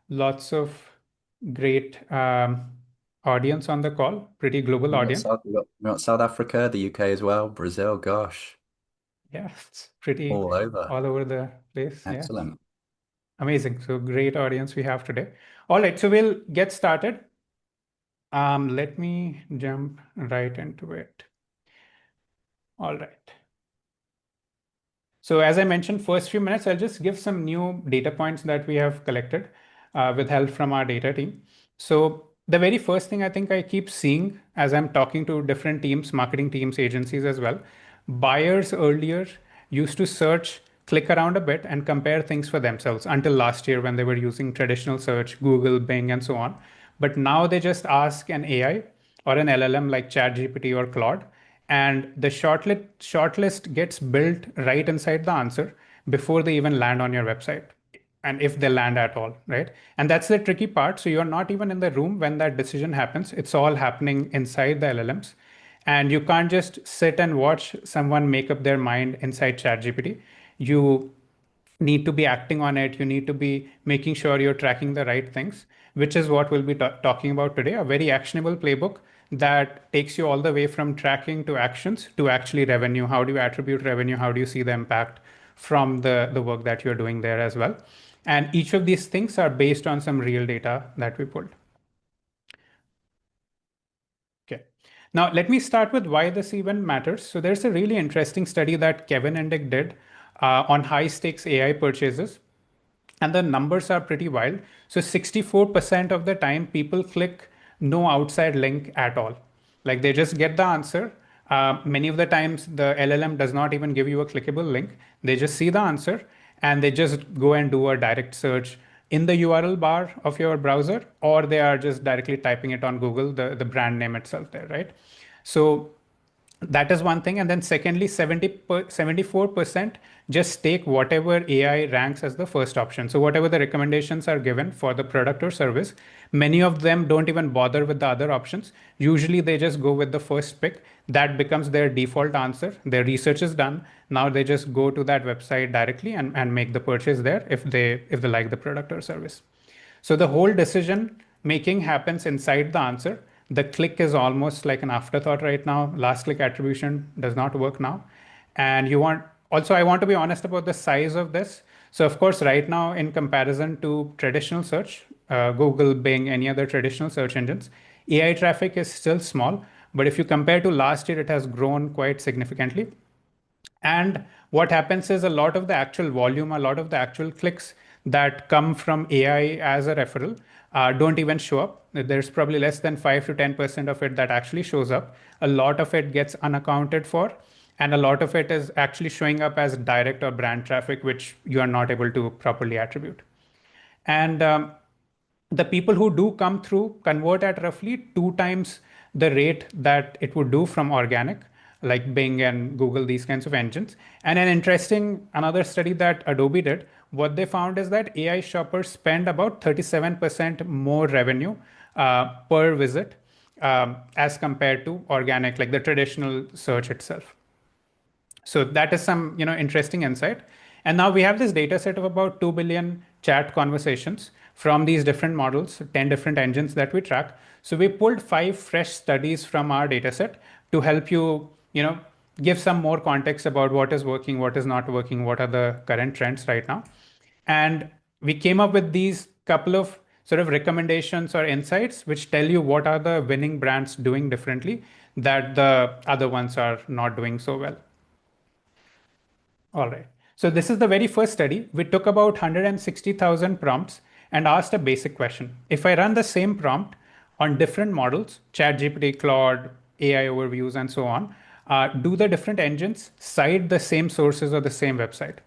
Lots of great audience on the call, pretty global audience. We got South Africa, the UK as well, Brazil, gosh, Yeah, it's pretty all over. all over the place. Yeah, Excellent. amazing. So great audience we have today. All right, so we'll get started. Let me jump right into it. All right. So as I mentioned, first few minutes, I'll just give some new data points that we have collected with help from our data team. So the very first thing I think I keep seeing as I'm talking to different teams, marketing teams, agencies as well, buyers earlier used to search, click around a bit and compare things for themselves until last year when they were using traditional search, Google, Bing, and so on. But now they just ask an AI or an LLM like ChatGPT or Claude, and the shortlist gets built right inside the answer before they even land on your website, and if they land at all, right? And that's the tricky part. So you're not even in the room when that decision happens. It's all happening inside the LLMs, and you can't just sit and watch someone make up their mind inside ChatGPT. You need to be acting on it. You need to be making sure you're tracking the right things, which is what we'll be talking about today. A very actionable playbook that takes you all the way from tracking to actions to actually revenue. How do you attribute revenue? How do you see the impact from the work that you're doing there as well? And each of these things are based on some real data that we pulled. Okay. Now, let me start with why this even matters. So there's a really interesting study that Kevin Endick did on high stakes AI purchases. And the numbers are pretty wild. So 64% of the time, people click no outside link at all. Like they just get the answer. Many of the times, the LLM does not even give you a clickable link. They just see the answer and they just go and do a direct search in the URL bar of your browser, or they are just directly typing it on Google, the brand name itself there, right? So that is one thing. And then secondly, 74% just take whatever AI ranks as the first option. So whatever the recommendations are given for the product or service, many of them don't even bother with the other options. Usually they just go with the first pick. That becomes their default answer. Their research is done. Now they just go to that website directly and make the purchase there if they like the product or service. So the whole decision making happens inside the answer. The click is almost like an afterthought right now. Last click attribution does not work now. And I want to be honest about the size of this. So of course, right now, in comparison to traditional search, Google, Bing, any other traditional search engines, AI traffic is still small. But if you compare to last year, it has grown quite significantly. And what happens is a lot of the actual volume, a lot of the actual clicks that come from AI as a referral don't even show up. There's probably less than 5 to 10% of it that actually shows up. A lot of it gets unaccounted for, and a lot of it is actually showing up as direct or brand traffic, which you are not able to properly attribute. And the people who do come through convert at roughly two times the rate that it would do from organic, like Bing and Google, these kinds of engines. And another study that Adobe did, what they found is that AI shoppers spend about 37% more revenue per visit as compared to organic, like the traditional search itself. So that is some, interesting insight. And now we have this data set of about 2 billion chat conversations from these different models, 10 different engines that we track. So we pulled 5 fresh studies from our data set to help you give some more context about what is working, what is not working, what are the current trends right now. And we came up with these couple of sort of recommendations or insights which tell you what are the winning brands doing differently that the other ones are not doing so well. All right. So this is the very first study. We took about 160,000 prompts and asked a basic question. If I run the same prompt on different models, ChatGPT, Claude, AI overviews, and so on, do the different engines cite the same sources or the same website?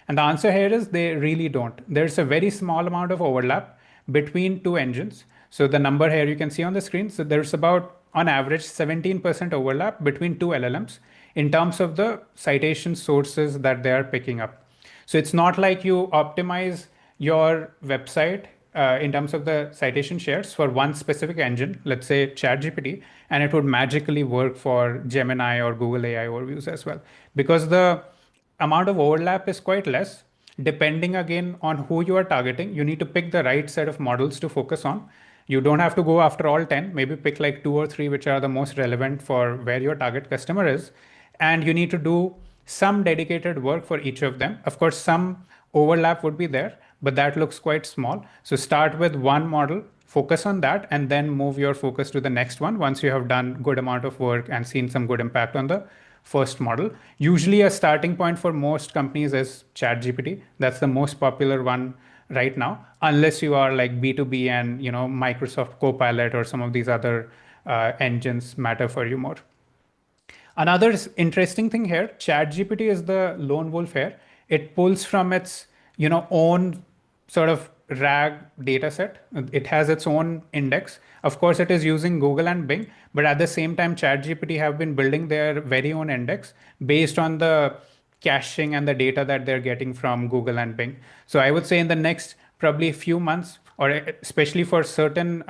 And the answer here is they really don't. There's a very small amount of overlap between two engines. So the number here you can see on the screen. So there's about, on average, 17% overlap between two LLMs in terms of the citation sources that they are picking up. So it's not like you optimize your website in terms of the citation shares for one specific engine, let's say ChatGPT, and it would magically work for Gemini or Google AI overviews as well. Because the amount of overlap is quite less, depending again on who you are targeting, you need to pick the right set of models to focus on. You don't have to go after all 10, maybe pick like two or three which are the most relevant for where your target customer is. And you need to do some dedicated work for each of them. Of course, some overlap would be there, but that looks quite small. So start with one model, focus on that, and then move your focus to the next one once you have done good amount of work and seen some good impact on the first model. Usually a starting point for most companies is ChatGPT. That's the most popular one right now, unless you are like B2B and Microsoft Copilot or some of these other engines matter for you more. Another interesting thing here, ChatGPT is the lone wolf here. It pulls from its, own sort of RAG data set. It has its own index. Of course, it is using Google and Bing, but at the same time, ChatGPT have been building their very own index based on the caching and the data that they're getting from Google and Bing. So I would say in the next probably few months, or especially for certain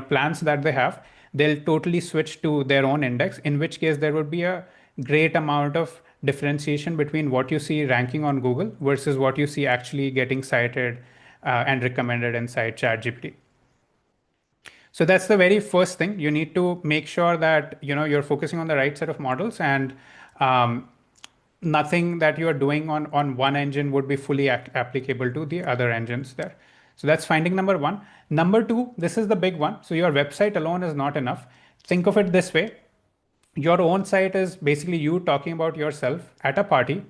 plans that they have, they'll totally switch to their own index, in which case there would be a great amount of differentiation between what you see ranking on Google versus what you see actually getting cited and recommended inside ChatGPT. So that's the very first thing. You need to make sure that you're focusing on the right set of models, and nothing that you are doing on one engine would be fully applicable to the other engines there. So that's finding number one. Number two, this is the big one. So your website alone is not enough. Think of it this way. Your own site is basically you talking about yourself at a party,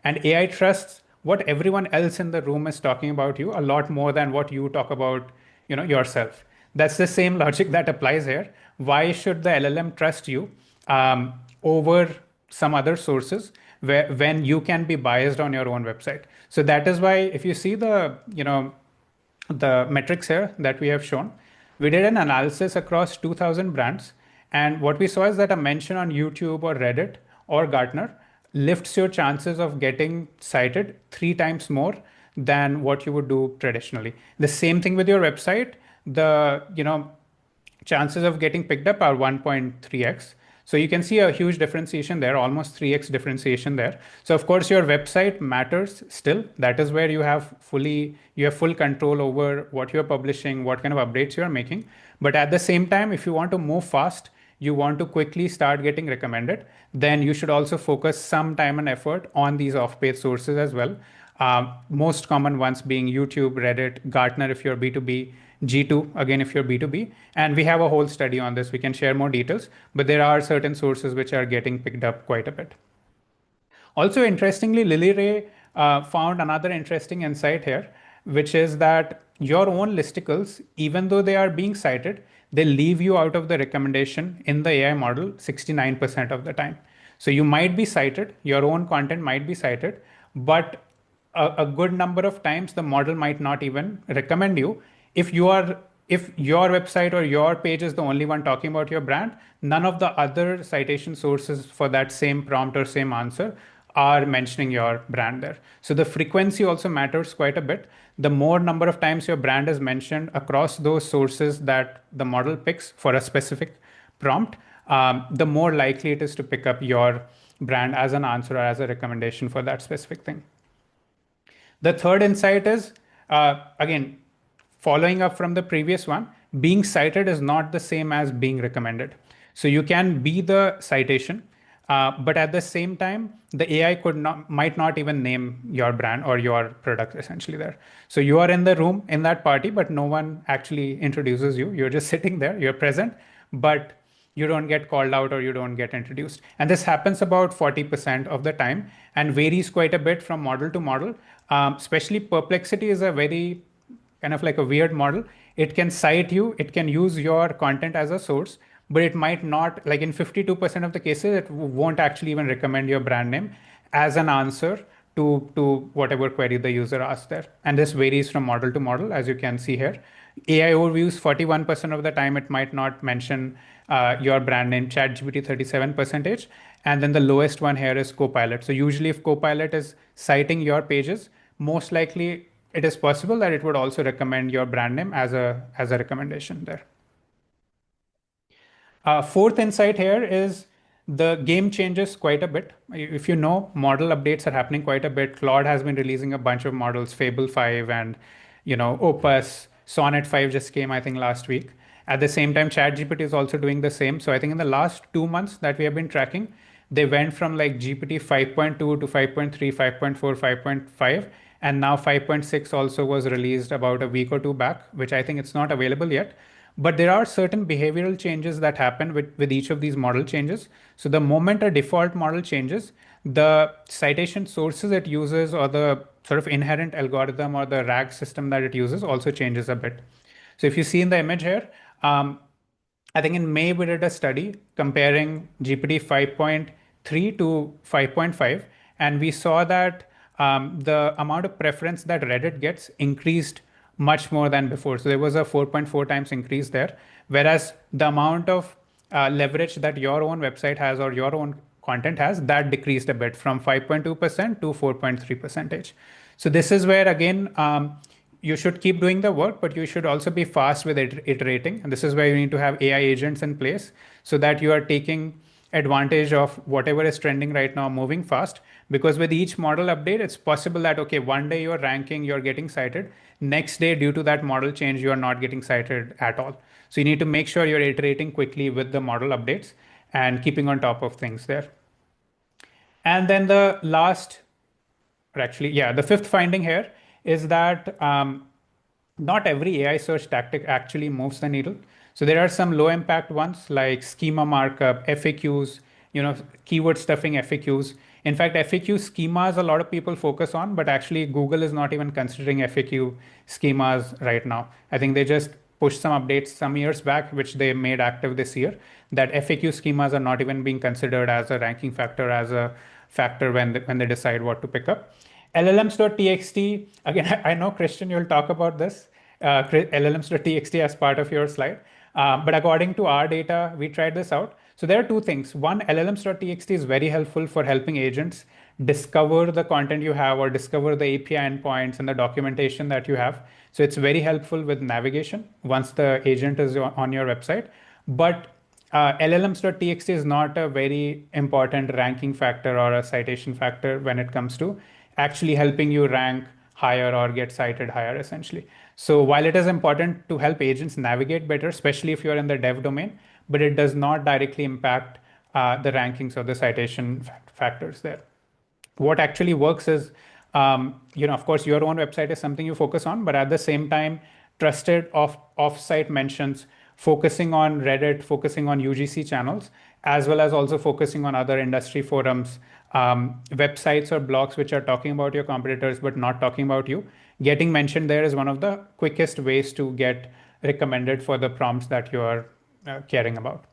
and AI trusts what everyone else in the room is talking about you a lot more than what you talk about, yourself. That's the same logic that applies here. Why should the LLM trust you over some other sources when you can be biased on your own website? So that is why if you see the metrics here that we have shown, we did an analysis across 2000 brands. And what we saw is that a mention on YouTube or Reddit or Gartner lifts your chances of getting cited 3 times more than what you would do traditionally. The same thing with your website. The chances of getting picked up are 1.3x. So you can see a huge differentiation there, almost 3x differentiation there. So of course your website matters still. That is where you have full control over what you're publishing, what kind of updates you're making. But at the same time, if you want to move fast, you want to quickly start getting recommended, then you should also focus some time and effort on these off-page sources as well. Most common ones being YouTube, Reddit, Gartner if you're B2B, G2 again if you're B2B. And we have a whole study on this. We can share more details, but there are certain sources which are getting picked up quite a bit. Also, interestingly, Lily Ray found another interesting insight here, which is that your own listicles, even though they are being cited, they leave you out of the recommendation in the AI model 69% of the time. So you might be cited, your own content might be cited, but a good number of times the model might not even recommend you. If your website or your page is the only one talking about your brand, none of the other citation sources for that same prompt or same answer are mentioning your brand there. So the frequency also matters quite a bit. The more number of times your brand is mentioned across those sources that the model picks for a specific prompt, the more likely it is to pick up your brand as an answer or as a recommendation for that specific thing. The third insight is, again, following up from the previous one, being cited is not the same as being recommended. So you can be the citation, but at the same time, the AI might not even name your brand or your product essentially there. So you are in the room in that party, but no one actually introduces you. You're just sitting there, you're present, but you don't get called out or you don't get introduced. And this happens about 40% of the time and varies quite a bit from model to model. Especially Perplexity is a very kind of like a weird model. It can cite you, it can use your content as a source, but it might not, like in 52% of the cases, it won't actually even recommend your brand name as an answer to whatever query the user asks there. And this varies from model to model, as you can see here. AI overviews, 41% of the time, it might not mention your brand name, ChatGPT 37%. And then the lowest one here is Copilot. So usually if Copilot is citing your pages, most likely it is possible that it would also recommend your brand name as a recommendation there. Fourth insight here is the game changes quite a bit. If you know, model updates are happening quite a bit. Claude has been releasing a bunch of models, Fable 5 and Opus, Sonnet 5 just came, I think, last week. At the same time, ChatGPT is also doing the same. So I think in the last 2 months that we have been tracking, they went from like GPT 5.2 to 5.3, 5.4, 5.5, and now 5.6 also was released about a week or two back, which I think it's not available yet. But there are certain behavioral changes that happen with each of these model changes. So the moment a default model changes, the citation sources it uses or the sort of inherent algorithm or the RAG system that it uses also changes a bit. So if you see in the image here, I think in May we did a study comparing GPT 5.3 to 5.5, and we saw that the amount of preference that Reddit gets increased much more than before. So there was a 4.4 times increase there, whereas the amount of leverage that your own website has or your own content has, that decreased a bit from 5.2% to 4.3%. So this is where again, you should keep doing the work, but you should also be fast with iterating. And this is where you need to have AI agents in place so that you are taking advantage of whatever is trending right now, moving fast. Because with each model update, it's possible that, okay, one day you're ranking, you're getting cited. Next day, due to that model change, you are not getting cited at all. So you need to make sure you're iterating quickly with the model updates and keeping on top of things there. And then the last, or actually, yeah, the fifth finding here is that not every AI search tactic actually moves the needle. So there are some low impact ones like schema markup, FAQs, keyword stuffing FAQs. In fact, FAQ schemas a lot of people focus on, but actually Google is not even considering FAQ schemas right now. I think they just pushed some updates some years back, which they made active this year, that FAQ schemas are not even being considered as a ranking factor, as a factor when they decide what to pick up. LLMs.txt, again, I know, Christian, you'll talk about this, LLMs.txt as part of your slide. But according to our data, we tried this out. So there are two things. One, LLMs.txt is very helpful for helping agents discover the content you have or discover the API endpoints and the documentation that you have. So it's very helpful with navigation once the agent is on your website. But LLMs.txt is not a very important ranking factor or a citation factor when it comes to actually helping you rank higher or get cited higher, essentially. So while it is important to help agents navigate better, especially if you're in the dev domain, but it does not directly impact the rankings or the citation factors there. What actually works is, of course, your own website is something you focus on, but at the same time, trusted off-site mentions, focusing on Reddit, focusing on UGC channels, as well as also focusing on other industry forums, websites or blogs which are talking about your competitors but not talking about you. Getting mentioned there is one of the quickest ways to get recommended for the prompts that you are caring about.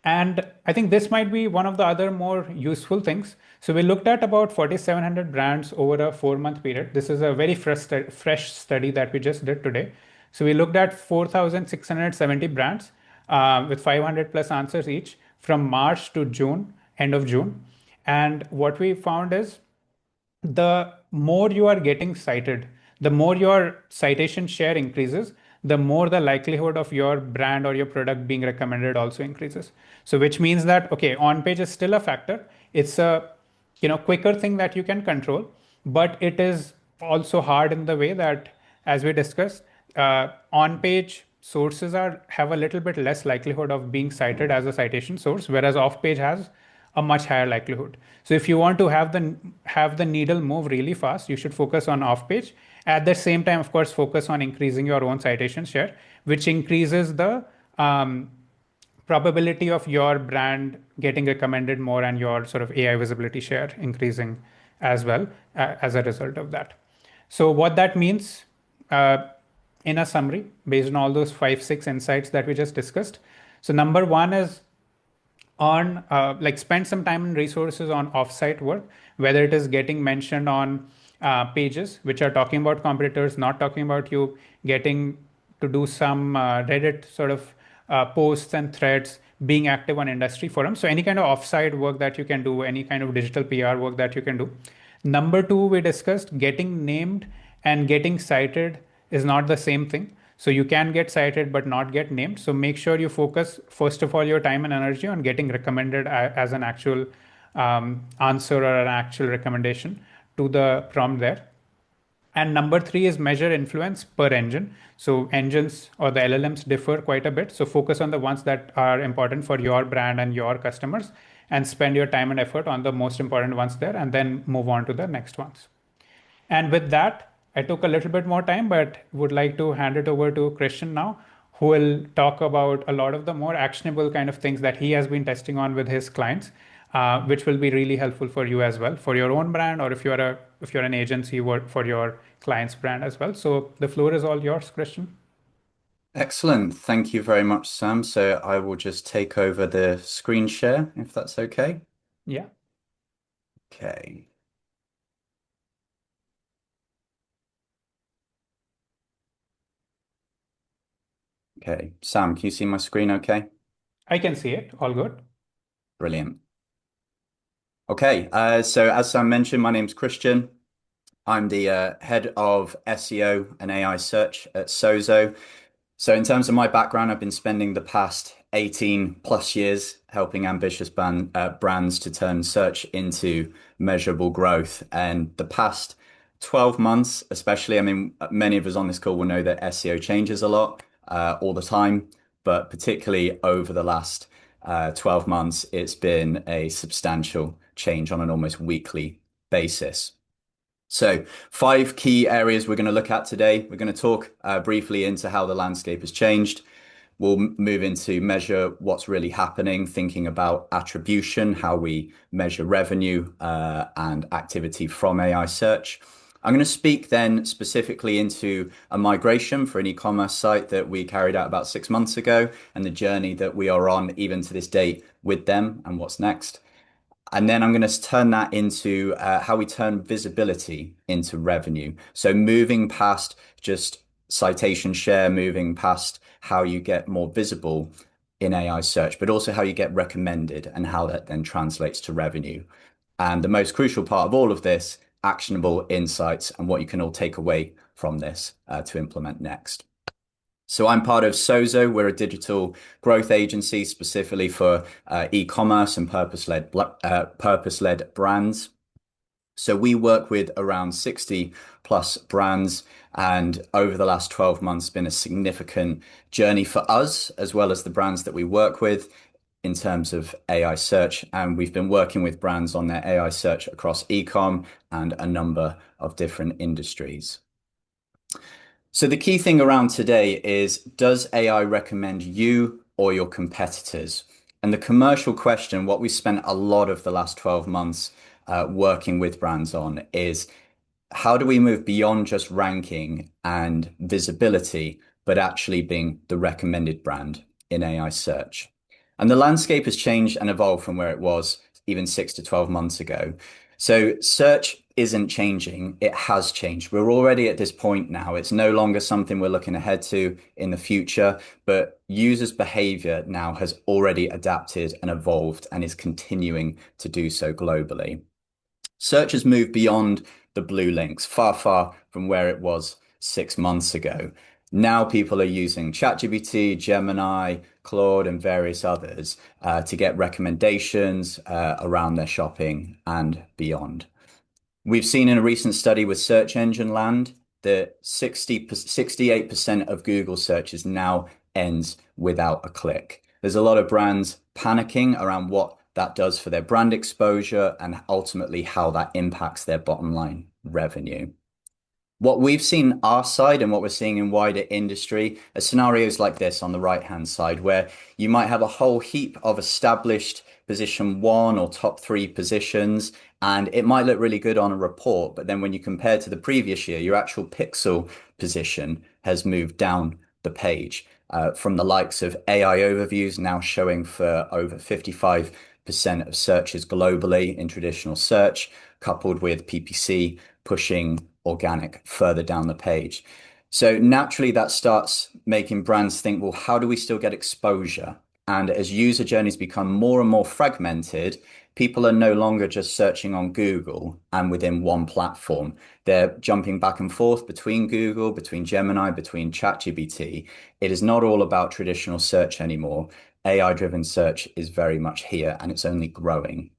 And I think this might be one of the other more useful things. So we looked at about 4,700 brands over a 4-month period. This is a very fresh study that we just did today. So we looked at 4,670 brands with 500 plus answers each from March to June, end of June. And what we found is the more you are getting cited, the more your citation share increases, the more the likelihood of your brand or your product being recommended also increases. So which means that, okay, on page is still a factor. It's a quicker thing that you can control, but it is also hard in the way that, as we discussed, on page sources have a little bit less likelihood of being cited as a citation source, whereas off page has a much higher likelihood. So if you want to have the needle move really fast, you should focus on off page. At the same time, of course, focus on increasing your own citation share, which increases the probability of your brand getting recommended more and your sort of AI visibility share increasing as well as a result of that. So what that means, in a summary, based on all those 5-6 insights that we just discussed. So number one is on spend some time and resources on offsite work, whether it is getting mentioned on pages which are talking about competitors, not talking about you, getting to do some Reddit sort of posts and threads, being active on industry forums. So any kind of offsite work that you can do, any kind of digital PR work that you can do. Number two, we discussed getting named and getting cited is not the same thing. So you can get cited but not get named. So make sure you focus, first of all, your time and energy on getting recommended as an actual answer or an actual recommendation to the prompt there. And number three is measure influence per engine. So engines or the LLMs differ quite a bit. So focus on the ones that are important for your brand and your customers and spend your time and effort on the most important ones there and then move on to the next ones. And with that, I took a little bit more time, but would like to hand it over to Christian now, who will talk about a lot of the more actionable kind of things that he has been testing on with his clients, which will be really helpful for you as well, for your own brand, or if you're an agency, work for your client's brand as well. So the floor is all yours, Christian. Excellent. Thank you very much, Sam. So I will just take over the screen share if that's okay. Yeah, Okay. Okay. Sam, can you see my screen okay? I can see it. All good. Brilliant. Okay. So as Sam mentioned, my name's Christian. I'm the head of SEO and AI search at SOZO. So in terms of my background, I've been spending the past 18 plus years helping ambitious brands to turn search into measurable growth. And the past 12 months, especially, I mean, many of us on this call will know that SEO changes a lot all the time, but particularly over the last 12 months, it's been a substantial change on an almost weekly basis. So, five key areas we're going to look at today. We're going to talk briefly into how the landscape has changed. We'll move into measure what's really happening, thinking about attribution, how we measure revenue and activity from AI search. I'm going to speak then specifically into a migration for an e-commerce site that we carried out about 6 months ago and the journey that we are on even to this date with them and what's next. And then I'm going to turn that into how we turn visibility into revenue. So moving past just citation share, moving past how you get more visible in AI search, but also how you get recommended and how that then translates to revenue. And the most crucial part of all of this, actionable insights and what you can all take away from this to implement next. So I'm part of SOZO. We're a digital growth agency specifically for e-commerce and purpose-led brands. So we work with around 60 plus brands, and over the last 12 months, been a significant journey for us as well as the brands that we work with in terms of AI search. And we've been working with brands on their AI search across e-com and a number of different industries. So the key thing around today is, does AI recommend you or your competitors? And the commercial question, what we spent a lot of the last 12 months working with brands on is, how do we move beyond just ranking and visibility, but actually being the recommended brand in AI search? And the landscape has changed and evolved from where it was even 6 to 12 months ago. So search isn't changing, it has changed. We're already at this point now. It's no longer something we're looking ahead to in the future, but users' behavior now has already adapted and evolved and is continuing to do so globally. Search has moved beyond the blue links, far, far from where it was 6 months ago. Now people are using ChatGPT, Gemini, Claude, and various others to get recommendations around their shopping and beyond. We've seen in a recent study with Search Engine Land that 68% of Google searches now ends without a click. There's a lot of brands panicking around what that does for their brand exposure and ultimately how that impacts their bottom line revenue. What we've seen our side and what we're seeing in wider industry are scenarios like this on the right-hand side, where you might have a whole heap of established position one or top three positions, and it might look really good on a report, but then when you compare to the previous year, your actual pixel position has moved down the page. From the likes of AI overviews now showing for over 55% of searches globally in traditional search, coupled with PPC pushing organic further down the page. So naturally, that starts making brands think, well, how do we still get exposure? And as user journeys become more and more fragmented, People are no longer just searching on Google and within one platform. They're jumping back and forth between Google, between Gemini, between ChatGPT. It is not all about traditional search anymore. AI-driven search is very much here and it's only growing.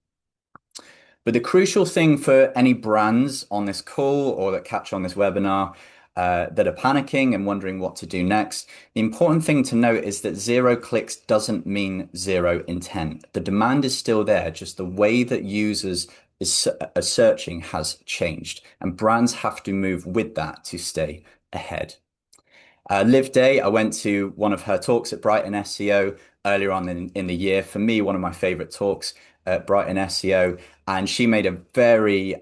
But the crucial thing for any brands on this call or that catch on this webinar that are panicking and wondering what to do next, the important thing to note is that 0 clicks doesn't mean 0 intent. The demand is still there, just the way that users are searching has changed, and brands have to move with that to stay ahead. Liv Day, I went to one of her talks at Brighton SEO earlier on in the year. For me, one of my favorite talks at Brighton SEO. And she made a very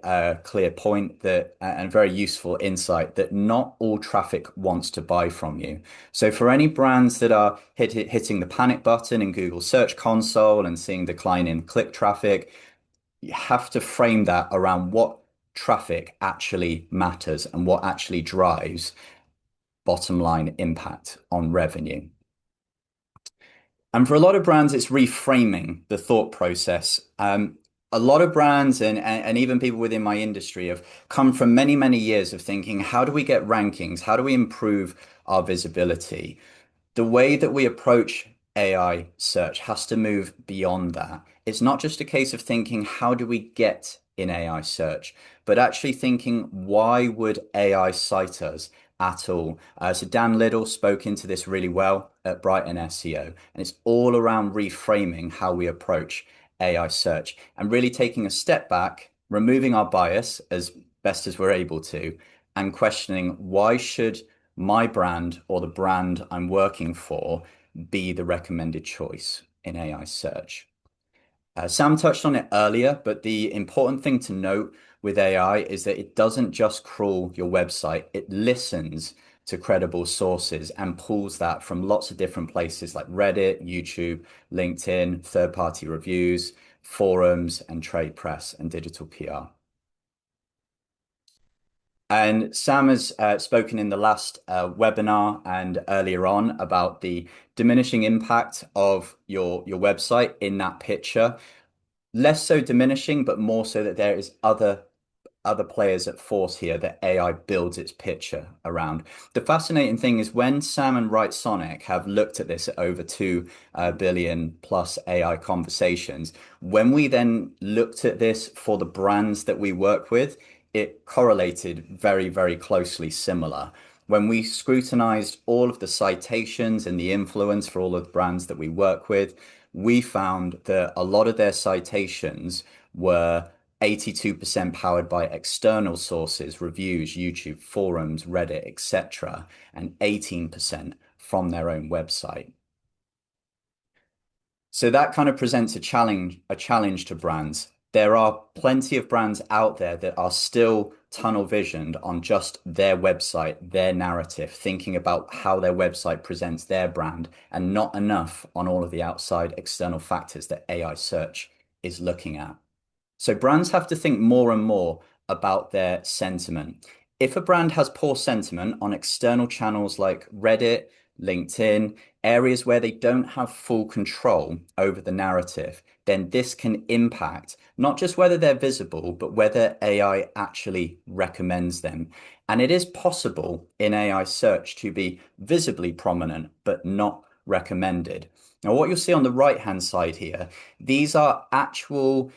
clear point that, and very useful insight that not all traffic wants to buy from you. So for any brands that are hitting the panic button in Google Search Console and seeing decline in click traffic, you have to frame that around what traffic actually matters and what actually drives bottom line impact on revenue. And for a lot of brands, it's reframing the thought process. A lot of brands and even people within my industry have come from many, many years of thinking, how do we get rankings? How do we improve our visibility? The way that we approach AI search has to move beyond that. It's not just a case of thinking, how do we get in AI search, but actually thinking, why would AI cite us at all? So Dan Liddell spoke into this really well at Brighton SEO, and it's all around reframing how we approach AI search and really taking a step back, removing our bias as best as we're able to, and questioning, why should my brand or the brand I'm working for be the recommended choice in AI search? Sam touched on it earlier, but the important thing to note with AI is that it doesn't just crawl your website, it listens to credible sources and pulls that from lots of different places like Reddit, YouTube, LinkedIn, third-party reviews, forums, and trade press and digital PR. And Sam has spoken in the last webinar and earlier on about the diminishing impact of your website in that picture. Less so diminishing, but more so that there is other players at force here that AI builds its picture around. The fascinating thing is when Sam and Writesonic have looked at this at over 2 billion plus AI conversations, when we then looked at this for the brands that we work with, it correlated very, very closely similar. When we scrutinized all of the citations and the influence for all of the brands that we work with, we found that a lot of their citations were 82% powered by external sources, reviews, YouTube, forums, Reddit, etc., and 18% from their own website. So that kind of presents a challenge to brands. There are plenty of brands out there that are still tunnel visioned on just their website, their narrative, thinking about how their website presents their brand, and not enough on all of the outside external factors that AI search is looking at. So brands have to think more and more about their sentiment. If a brand has poor sentiment on external channels like Reddit, LinkedIn, areas where they don't have full control over the narrative, then this can impact not just whether they're visible, but whether AI actually recommends them. And it is possible in AI search to be visibly prominent, but not recommended. Now, what you'll see on the right-hand side here, these are actual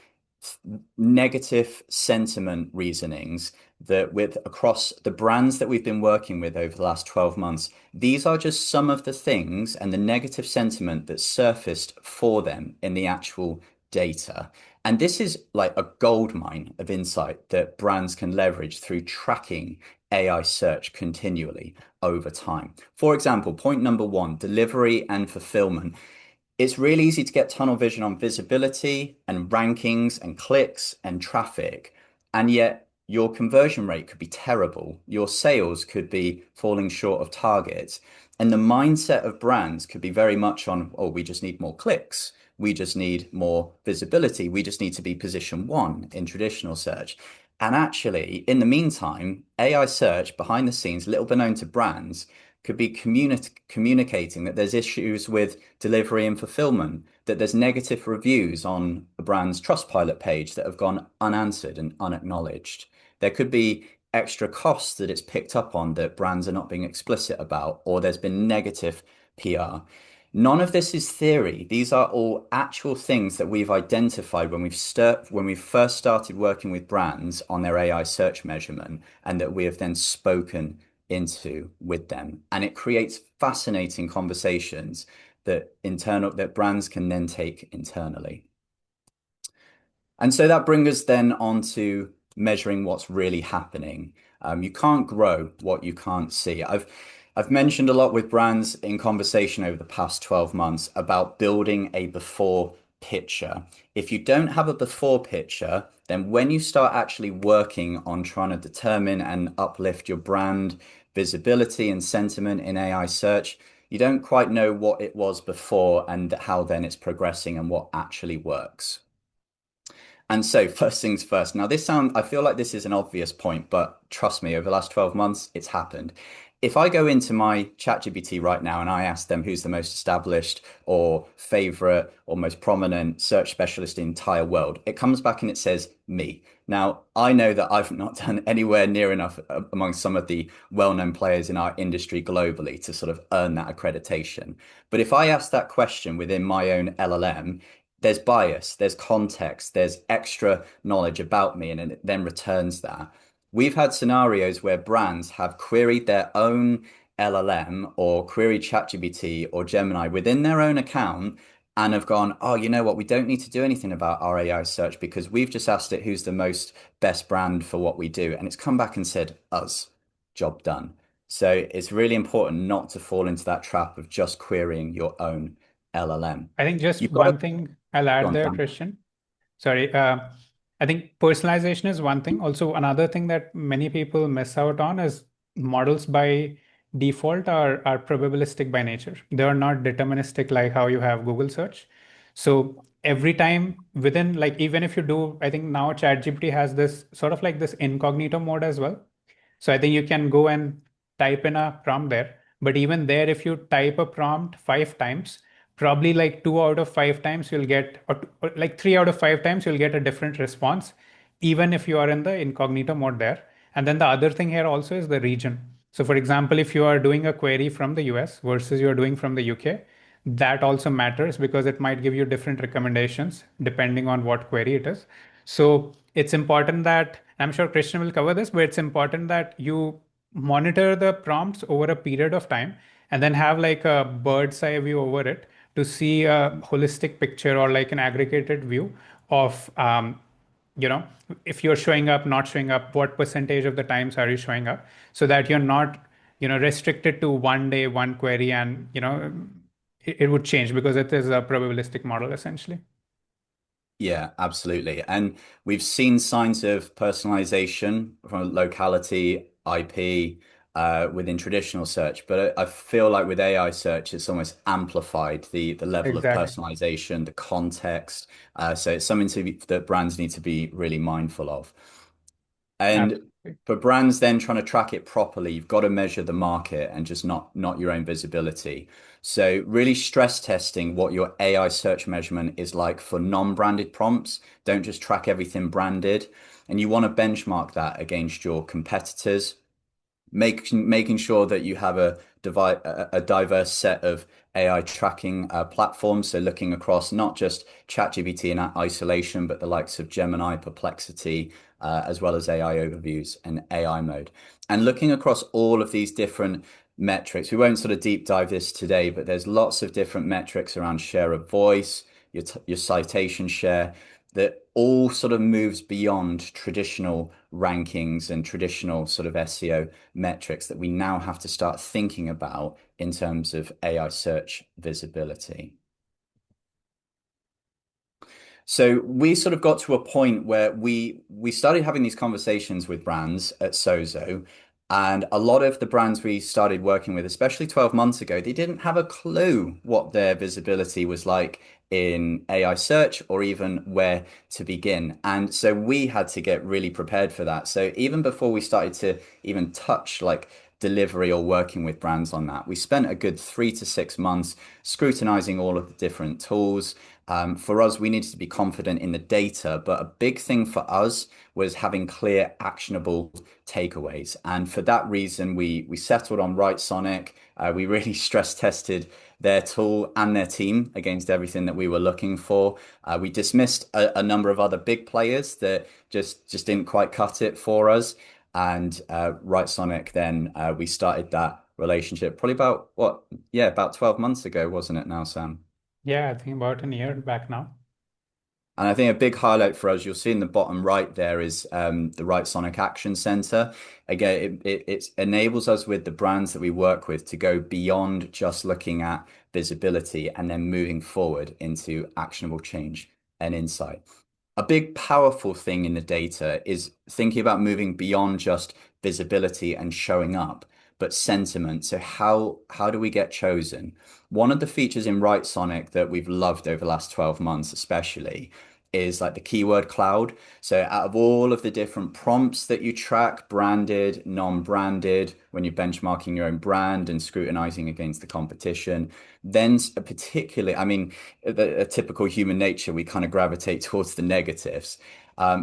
negative sentiment reasonings that with across the brands that we've been working with over the last 12 months, these are just some of the things and the negative sentiment that surfaced for them in the actual data. And this is like a gold mine of insight that brands can leverage through tracking AI search continually over time. For example, point number 1, delivery and fulfillment. It's really easy to get tunnel vision on visibility and rankings and clicks and traffic, and yet your conversion rate could be terrible. Your sales could be falling short of targets. And the mindset of brands could be very much on, oh, we just need more clicks. We just need more visibility. We just need to be position 1 in traditional search. And actually, in the meantime, AI search behind the scenes, little bit known to brands, could be communicating that there's issues with delivery and fulfillment, that there's negative reviews on a brand's Trustpilot page that have gone unanswered and unacknowledged. There could be extra costs that it's picked up on that brands are not being explicit about, or there's been negative PR. None of this is theory. These are all actual things that we've identified when we've first started working with brands on their AI search measurement, and that we have then spoken into with them. And it creates fascinating conversations that brands can then take internally. And so that brings us then on to measuring what's really happening. You can't grow what you can't see. I've mentioned a lot with brands in conversation over the past 12 months about building a before picture. If you don't have a before picture, then when you start actually working on trying to determine and uplift your brand visibility and sentiment in AI search, you don't quite know what it was before and how then it's progressing and what actually works. And so first things first. Now I feel like this is an obvious point, but trust me, over the last 12 months, it's happened. If I go into my ChatGPT right now and I ask them who's the most established or favorite or most prominent search specialist in the entire world, it comes back and it says me. Now, I know that I've not done anywhere near enough among some of the well-known players in our industry globally to sort of earn that accreditation. But if I ask that question within my own LLM, there's bias, there's context, there's extra knowledge about me, and it then returns that. We've had scenarios where brands have queried their own LLM or queried ChatGPT or Gemini within their own account and have gone, oh, you know what? We don't need to do anything about our AI search because we've just asked it who's the most best brand for what we do. And it's come back and said, us, job done. So it's really important not to fall into that trap of just querying your own LLM. I think just You've got to one thing I'll go add on, there, Sam. Christian. Sorry. I think personalization is one thing. Also, another thing that many people miss out on is models by default are probabilistic by nature. They are not deterministic like how you have Google search. So every time within, like, even if you do, I think now ChatGPT has this sort of like this incognito mode as well. So I think you can go and type in a prompt there. But even there, if you type a prompt 5 times, probably like 2 out of 5 times you'll get, or like 3 out of 5 times you'll get a different response, even if you are in the incognito mode there. And then the other thing here also is the region. So for example, if you are doing a query from the US versus you're doing from the UK, that also matters because it might give you different recommendations depending on what query it is. So it's important that, I'm sure Christian will cover this, but it's important that you monitor the prompts over a period of time and then have like a bird's eye view over it to see a holistic picture or like an aggregated view of, you know, if you're showing up, not showing up, what percentage of the times are you showing up, so that you're not, restricted to one day, one query, and, it would change because it is a probabilistic model essentially. Yeah, absolutely. And we've seen signs of personalization from locality, IP, within traditional search, but I feel like with AI search, it's almost amplified the level of Exactly. personalization, the context. So it's something that brands need to be really mindful of. And Absolutely. for brands then trying to track it properly, you've got to measure the market and just not your own visibility. So really stress testing what your AI search measurement is like for non-branded prompts. Don't just track everything branded. And you want to benchmark that against your competitors, making sure that you have a diverse set of AI tracking platforms. So looking across not just ChatGPT in isolation, but the likes of Gemini, Perplexity, as well as AI overviews and AI mode. And looking across all of these different metrics, we won't sort of deep dive this today, but there's lots of different metrics around share of voice, your citation share, that all sort of moves beyond traditional rankings and traditional sort of SEO metrics that we now have to start thinking about in terms of AI search visibility. So we sort of got to a point where we started having these conversations with brands at SOZO, and a lot of the brands we started working with, especially 12 months ago, they didn't have a clue what their visibility was like in AI search or even where to begin. And so we had to get really prepared for that. So even before we started to even touch like delivery or working with brands on that. We spent a good 3 to 6 months scrutinizing all of the different tools. For us, we needed to be confident in the data, but a big thing for us was having clear, actionable takeaways. And for that reason, we settled on Writesonic. We really stress tested their tool and their team against everything that we were looking for. We dismissed a number of other big players that just didn't quite cut it for us. And Writesonic, then we started that relationship probably about what? Yeah, about 12 months ago, wasn't it now, Sam? Yeah, I think about a year back now. And I think a big highlight for us, you'll see in the bottom right there is the Writesonic Action Center. Again, it enables us with the brands that we work with to go beyond just looking at visibility and then moving forward into actionable change and insight. A big powerful thing in the data is thinking about moving beyond just visibility and showing up, but sentiment. So how do we get chosen? One of the features in Writesonic that we've loved over the last 12 months, especially, is like the keyword cloud. So out of all of the different prompts that you track, branded, non-branded, when you're benchmarking your own brand and scrutinizing against the competition, then particularly, I mean, a typical human nature, we kind of gravitate towards the negatives.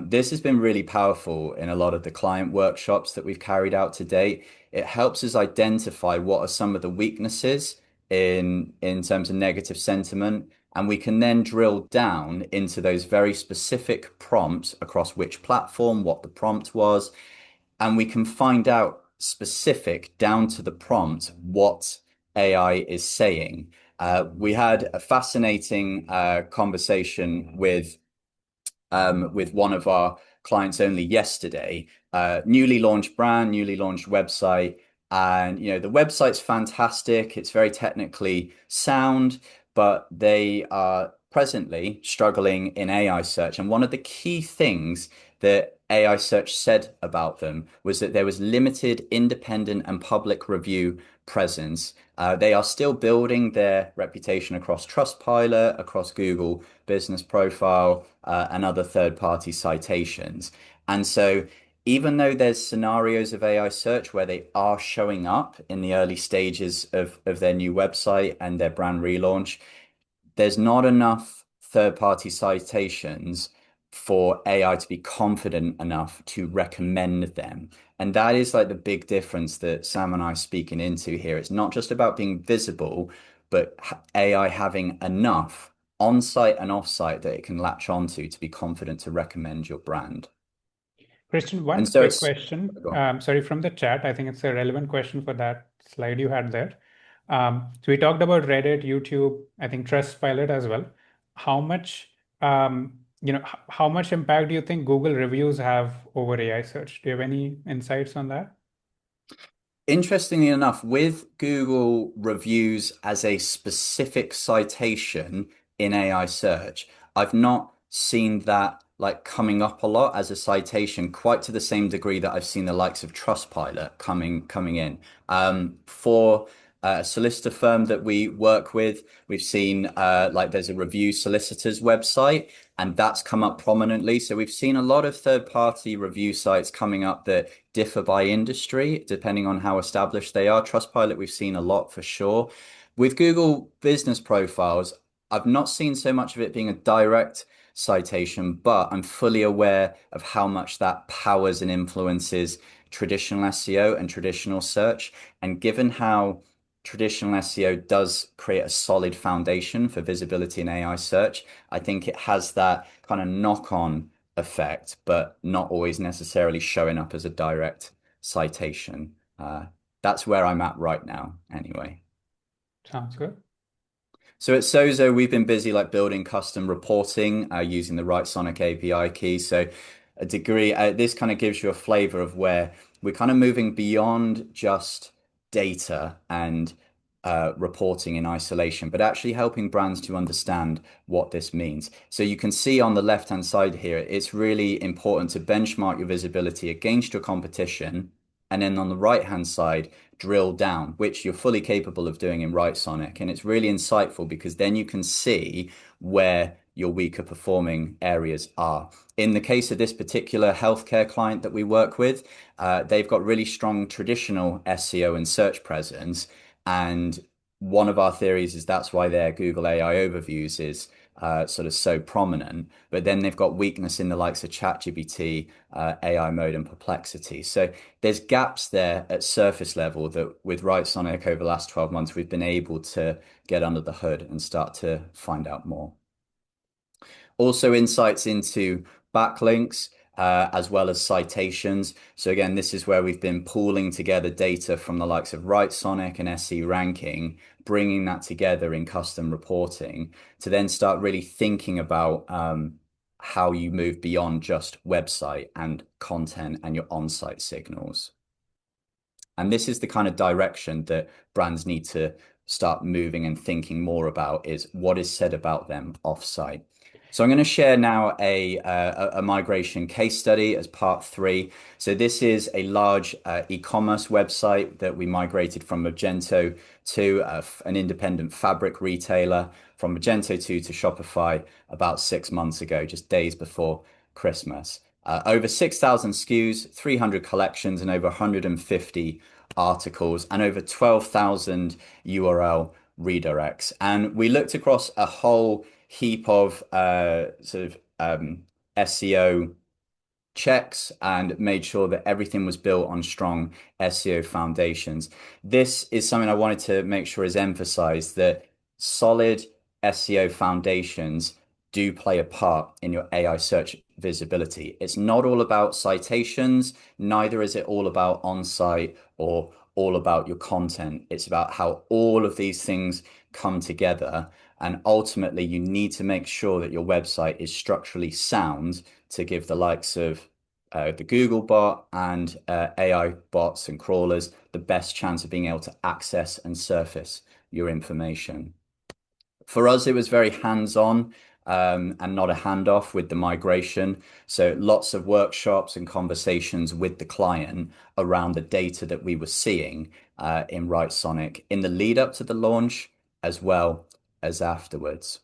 This has been really powerful in a lot of the client workshops that we've carried out to date. It helps us identify what are some of the weaknesses in terms of negative sentiment, and we can then drill down into those very specific prompts across which platform, what the prompt was, and we can find out specific down to the prompt what AI is saying. We had a fascinating conversation with one of our clients only yesterday. Newly launched brand, newly launched website, and the website's fantastic. It's very technically sound, but they are presently struggling in AI search. And one of the key things that AI search said about them was that there was limited independent and public review presence. They are still building their reputation across Trustpilot, across Google Business Profile, and other third-party citations. And so, even though there's scenarios of AI search where they are showing up in the early stages of their new website and their brand relaunch, there's not enough third-party citations for AI to be confident enough to recommend them. And that is like the big difference that Sam and I are speaking into here. It's not just about being visible, but AI having enough on-site and off-site that it can latch onto to be confident to recommend your brand. Christian, And one so quick it's, question. go on. Sorry, from the chat. I think it's a relevant question for that slide you had there. So we talked about Reddit, YouTube, I think Trustpilot as well. How much, how much impact do you think Google reviews have over AI search? Do you have any insights on that? Interestingly enough, with Google reviews as a specific citation in AI search, I've not seen that like coming up a lot as a citation quite to the same degree that I've seen the likes of Trustpilot coming in. For a solicitor firm that we work with, we've seen like there's a review solicitors website, and that's come up prominently. So we've seen a lot of third-party review sites coming up that differ by industry, depending on how established they are. Trustpilot, we've seen a lot for sure. With Google business profiles, I've not seen so much of it being a direct citation, but I'm fully aware of how much that powers and influences traditional SEO and traditional search. And given how traditional SEO does create a solid foundation for visibility in AI search, I think it has that kind of knock-on effect, but not always necessarily showing up as a direct citation. That's where I'm at right now, anyway. Sounds good. So at SOZO, we've been busy like building custom reporting using the Writesonic API key. So a degree, this kind of gives you a flavor of where we're kind of moving beyond just data and reporting in isolation, but actually helping brands to understand what this means. So you can see on the left-hand side here, it's really important to benchmark your visibility against your competition. And then on the right-hand side, drill down, which you're fully capable of doing in Writesonic. And it's really insightful because then you can see where your weaker performing areas are. In the case of this particular healthcare client that we work with, they've got really strong traditional SEO and search presence. And one of our theories is that's why their Google AI overviews is sort of so prominent. But then they've got weakness in the likes of ChatGPT, AI mode, and Perplexity. So there's gaps there at surface level that with Writesonic over the last 12 months, we've been able to get under the hood and start to find out more. Also insights into backlinks, as well as citations. So again, this is where we've been pooling together data from the likes of Writesonic and SE ranking, bringing that together in custom reporting to then start really thinking about how you move beyond just website and content and your on-site signals. And this is the kind of direction that brands need to start moving and thinking more about, is what is said about them off-site. So I'm going to share now a migration case study as part 3. So this is a large e-commerce website that we migrated from Magento to an independent fabric retailer, from Magento to Shopify about 6 months ago, just days before Christmas. Over 6,000 SKUs, 300 collections, and over 150 articles, and over 12,000 URL redirects. And we looked across a whole heap of SEO checks and made sure that everything was built on strong SEO foundations. This is something I wanted to make sure is emphasized, that solid SEO foundations do play a part in your AI search visibility. It's not all about citations, neither is it all about on-site or all about your content. It's about how all of these things come together. And ultimately, you need to make sure that your website is structurally sound to give the likes of the Google bot and AI bots and crawlers the best chance of being able to access and surface your information. For us, it was very hands-on and not a handoff with the migration. So lots of workshops and conversations with the client around the data that we were seeing in Writesonic in the lead up to the launch as well as afterwards.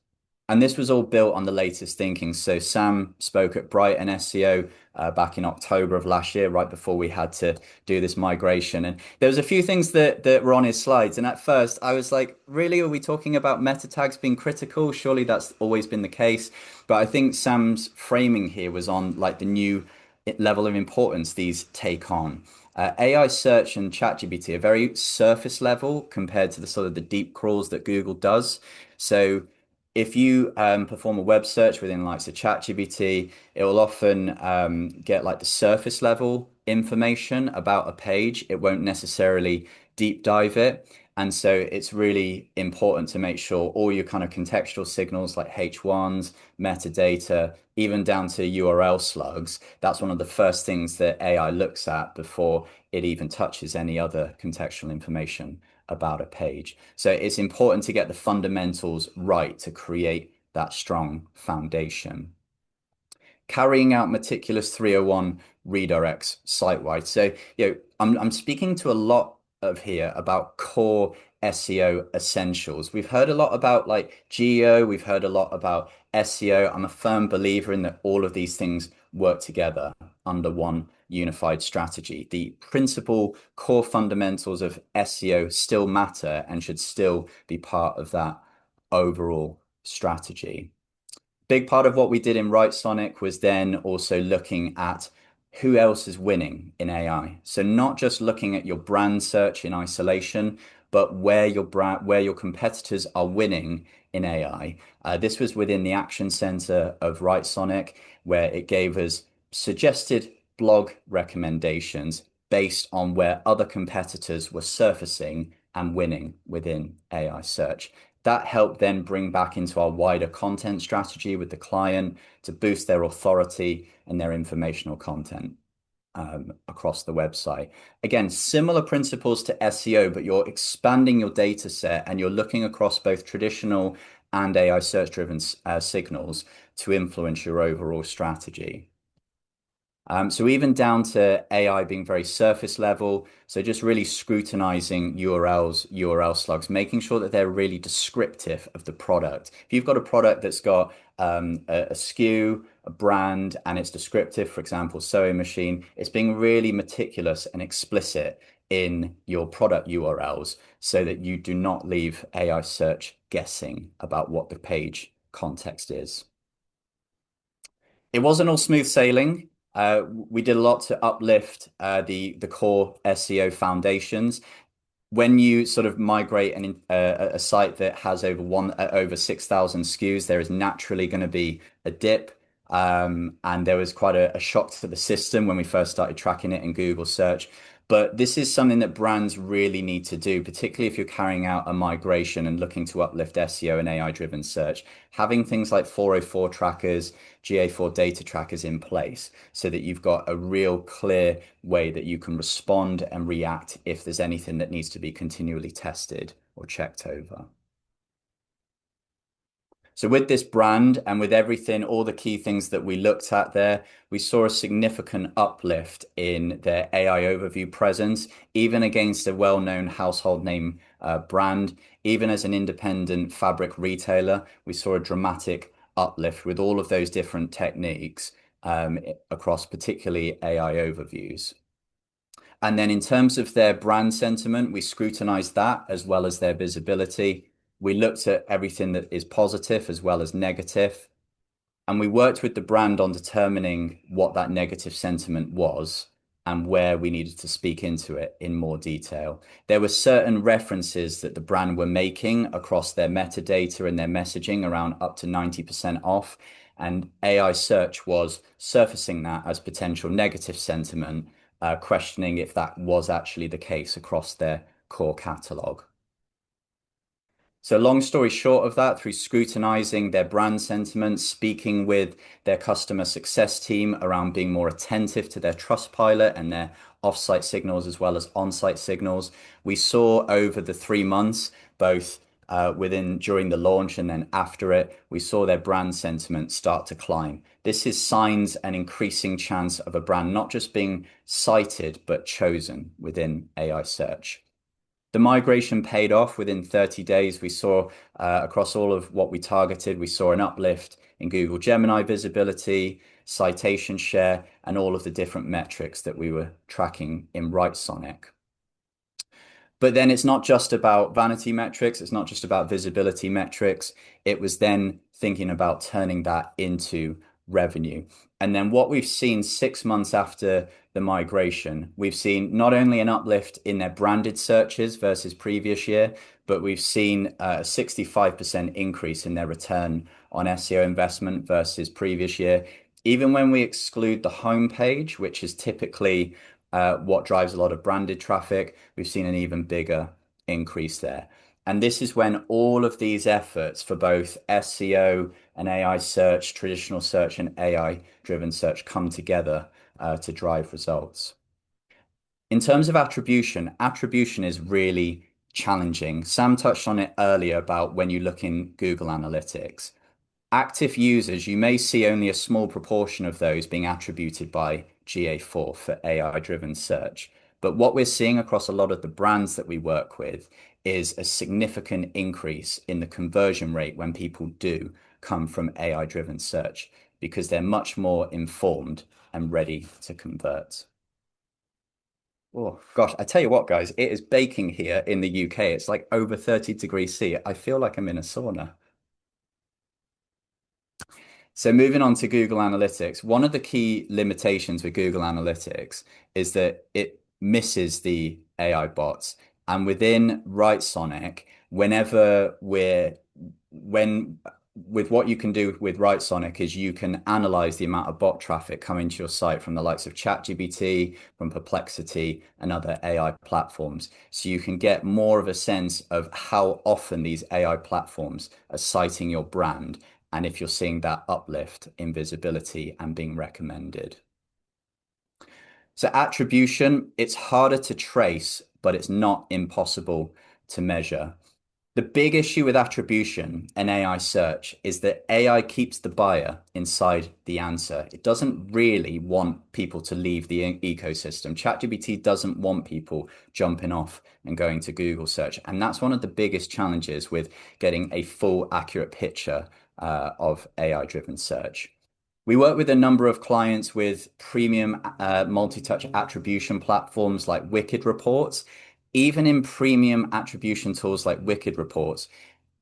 And this was all built on the latest thinking. So Sam spoke at Brighton SEO back in October of last year, right before we had to do this migration. And there was a few things that were on his slides. And at first I was like, really, are we talking about meta tags being critical? Surely that's always been the case. But I think Sam's framing here was on like the new level of importance these take on. AI search and ChatGPT are very surface level compared to the sort of the deep crawls that Google does. So if you perform a web search within like the ChatGPT, it will often get like the surface level information about a page. It won't necessarily deep dive it. And so it's really important to make sure all your kind of contextual signals like H1s, metadata, even down to URL slugs, that's one of the first things that AI looks at before it even touches any other contextual information about a page. So it's important to get the fundamentals right to create that strong foundation. Carrying out meticulous 301 redirects site-wide. So, I'm speaking to a lot of here about core SEO essentials. We've heard a lot about like geo, we've heard a lot about SEO. I'm a firm believer in that all of these things work together under one unified strategy. The principal core fundamentals of SEO still matter and should still be part of that overall strategy. Big part of what we did in Writesonic was then also looking at who else is winning in AI. So not just looking at your brand search in isolation, but where your competitors are winning in AI. This was within the action center of Writesonic, where it gave us suggested blog recommendations based on where other competitors were surfacing and winning within AI search. That helped then bring back into our wider content strategy with the client to boost their authority and their informational content across the website. Again, similar principles to SEO, but you're expanding your data set and you're looking across both traditional and AI search-driven signals to influence your overall strategy. So even down to AI being very surface level, so just really scrutinizing URLs, URL slugs, making sure that they're really descriptive of the product. If you've got a product that's got a SKU, a brand, and it's descriptive, for example, sewing machine, it's being really meticulous and explicit in your product URLs so that you do not leave AI search guessing about what the page context is. It wasn't all smooth sailing. We did a lot to uplift the core SEO foundations. When you sort of migrate a site that has over 6,000 SKUs, there is naturally going to be a dip. And there was quite a shock to the system when we first started tracking it in Google search. But this is something that brands really need to do, particularly if you're carrying out a migration and looking to uplift SEO and AI-driven search. Having things like 404 trackers, GA4 data trackers in place so that you've got a real clear way that you can respond and react if there's anything that needs to be continually tested or checked over. So with this brand and with everything, all the key things that we looked at there, we saw a significant uplift in their AI overview presence, even against a well-known household name brand. Even as an independent fabric retailer, we saw a dramatic uplift with all of those different techniques across particularly AI overviews. And then in terms of their brand sentiment, we scrutinized that as well as their visibility. We looked at everything that is positive as well as negative. And we worked with the brand on determining what that negative sentiment was and where we needed to speak into it in more detail. There were certain references that the brand were making across their metadata and their messaging around up to 90% off. And AI search was surfacing that as potential negative sentiment, questioning if that was actually the case across their core catalog. So long story short of that, through scrutinizing their brand sentiment, speaking with their customer success team around being more attentive to their Trustpilot and their off-site signals as well as on-site signals, we saw over the 3 months, both during the launch and then after it, we saw their brand sentiment start to climb. This is signs an increasing chance of a brand not just being cited, but chosen within AI search. The migration paid off within 30 days. We saw across all of what we targeted, we saw an uplift in Google Gemini visibility, citation share, and all of the different metrics that we were tracking in Writesonic. But then it's not just about vanity metrics. It's not just about visibility metrics. It was then thinking about turning that into revenue. And then what we've seen 6 months after the migration, we've seen not only an uplift in their branded searches versus previous year, but we've seen a 65% increase in their return on SEO investment versus previous year. Even when we exclude the homepage, which is typically what drives a lot of branded traffic, we've seen an even bigger increase there. And this is when all of these efforts for both SEO and AI search, traditional search and AI-driven search come together to drive results. In terms of attribution, attribution is really challenging. Sam touched on it earlier about when you look in Google Analytics. Active users, you may see only a small proportion of those being attributed by GA4 for AI-driven search. But what we're seeing across a lot of the brands that we work with is a significant increase in the conversion rate when people do come from AI-driven search because they're much more informed and ready to convert. Oh gosh, I tell you what, guys, it is baking here in the UK. It's like over 30 degrees C. I feel like I'm in a sauna. So moving on to Google Analytics, one of the key limitations with Google Analytics is that it misses the AI bots. And within Writesonic, with what you can do with Writesonic is you can analyze the amount of bot traffic coming to your site from the likes of ChatGPT, from Perplexity, and other AI platforms. So you can get more of a sense of how often these AI platforms are citing your brand and if you're seeing that uplift in visibility and being recommended. So attribution, it's harder to trace, but it's not impossible to measure. The big issue with attribution and AI search is that AI keeps the buyer inside the answer. It doesn't really want people to leave the ecosystem. ChatGPT doesn't want people jumping off and going to Google search. And that's one of the biggest challenges with getting a full, accurate picture of AI-driven search. We work with a number of clients with premium multi-touch attribution platforms like Wicked Reports. Even in premium attribution tools like Wicked Reports,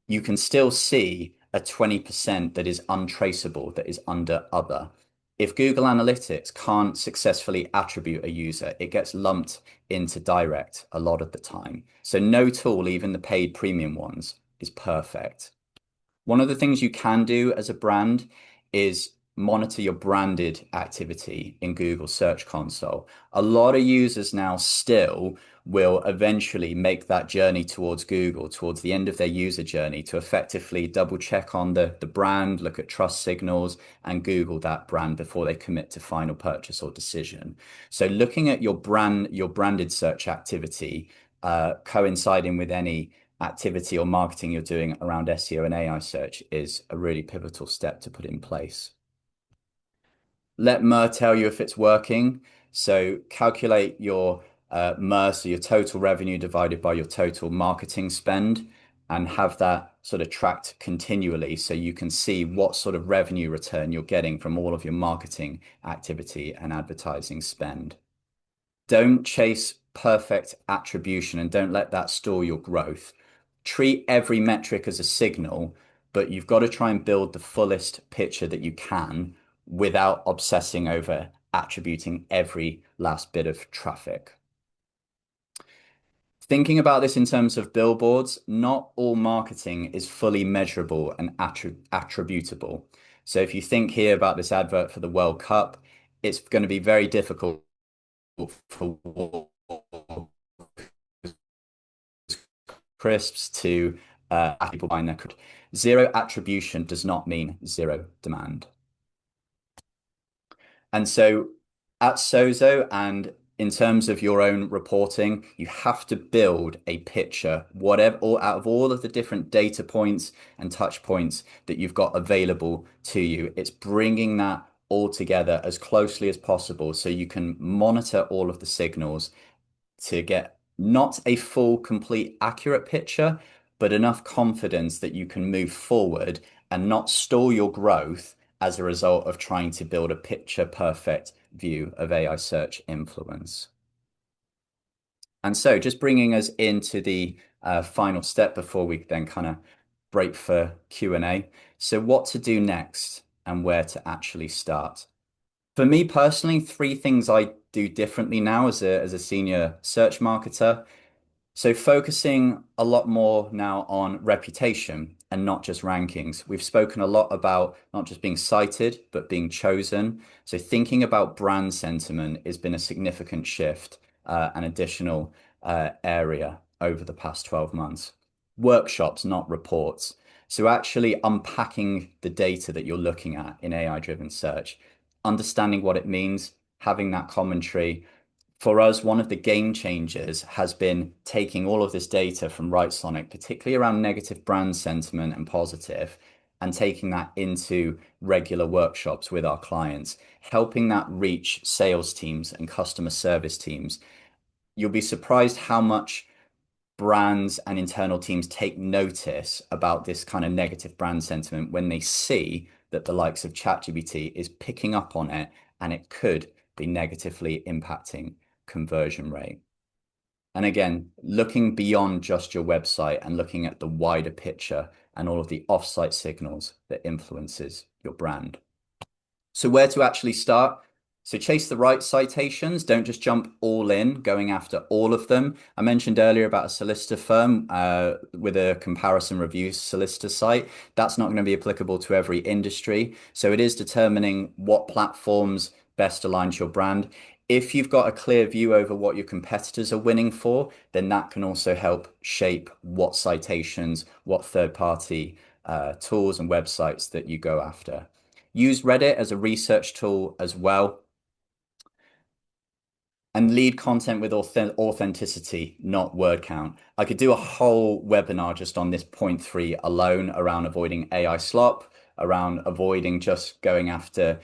you can still see a 20% that is untraceable, that is under other. If Google Analytics can't successfully attribute a user, it gets lumped into direct a lot of the time. So no tool, even the paid premium ones, is perfect. One of the things you can do as a brand is monitor your branded activity in Google Search Console. A lot of users now still will eventually make that journey towards Google, towards the end of their user journey, to effectively double check on the brand, look at trust signals, and Google that brand before they commit to final purchase or decision. So looking at your branded search activity, coinciding with any activity or marketing you're doing around SEO and AI search is a really pivotal step to put in place. Let Mer tell you if it's working. So calculate your MER, so your total revenue divided by your total marketing spend, and have that sort of tracked continually so you can see what sort of revenue return you're getting from all of your marketing activity and advertising spend. Don't chase perfect attribution and don't let that stall your growth. Treat every metric as a signal, but you've got to try and build the fullest picture that you can without obsessing over attributing every last bit of traffic. Thinking about this in terms of billboards, not all marketing is fully measurable and attributable. So if you think here about this advert for the World Cup, it's going to be very difficult for crisps to people buying their credit. Zero attribution does not mean zero demand. And so at SOZO and in terms of your own reporting, you have to build a picture, whatever, or out of all of the different data points and touch points that you've got available to you. It's bringing that all together as closely as possible so you can monitor all of the signals to get not a full, complete, accurate picture, but enough confidence that you can move forward and not stall your growth as a result of trying to build a picture perfect view of AI search influence. And so just bringing us into the final step before we then kind of break for Q&A. So what to do next and where to actually start. For me personally, three things I do differently now as a senior search marketer. So focusing a lot more now on reputation and not just rankings. We've spoken a lot about not just being cited, but being chosen. So thinking about brand sentiment has been a significant shift, an additional area over the past 12 months. Workshops, not reports. So actually unpacking the data that you're looking at in AI-driven search, understanding what it means, having that commentary. For us, one of the game changers has been taking all of this data from Writesonic, particularly around negative brand sentiment and positive, and taking that into regular workshops with our clients, helping that reach sales teams and customer service teams. You'll be surprised how much brands and internal teams take notice about this kind of negative brand sentiment when they see that the likes of ChatGPT is picking up on it and it could be negatively impacting conversion rate. And again, looking beyond just your website and looking at the wider picture and all of the offsite signals that influences your brand. So where to actually start? So chase the right citations. Don't just jump all in, going after all of them. I mentioned earlier about a solicitor firm with a comparison review solicitor site. That's not going to be applicable to every industry. So it is determining what platforms best align to your brand. If you've got a clear view over what your competitors are winning for, then that can also help shape what citations, what third-party tools and websites that you go after. Use Reddit as a research tool as well. And lead content with authenticity, not word count. I could do a whole webinar just on this point three alone around avoiding AI slop, around avoiding just going after